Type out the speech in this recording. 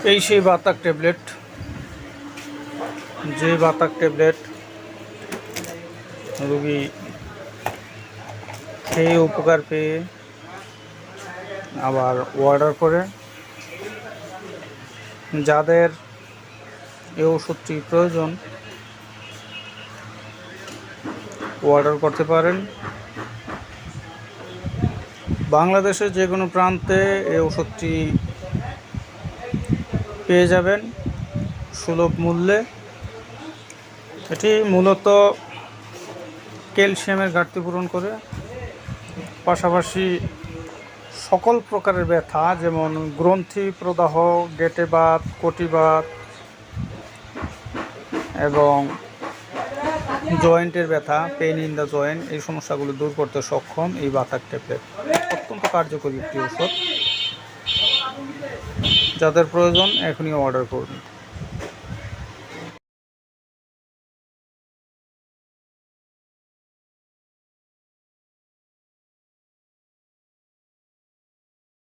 এই সেই বাতাক ট্যাবলেট, যে বাতাক ট্যাবলেট রোগী খেয়ে উপকার পেয়ে আবার অর্ডার করে। যাদের এই ওষুধটি প্রয়োজন অর্ডার করতে পারেন। বাংলাদেশের যে কোনো প্রান্তে এই ওষুধটি পেয়ে যাবেন সুলভ মূল্যে। এটি মূলত ক্যালসিয়ামের ঘাটতি পূরণ করে, পাশাপাশি সকল প্রকারের ব্যথা যেমন গ্রন্থি প্রদাহ, গেটে বাত, কটি বাত এবং জয়েন্টের ব্যথা, পেইন ইন দ্য জয়েন্ট, এই সমস্যাগুলো দূর করতে সক্ষম এই বাতাক ট্যাবলেট। অত্যন্ত কার্যকরী একটি ওষুধ। যাদের প্রয়োজন এখনই অর্ডার করুন।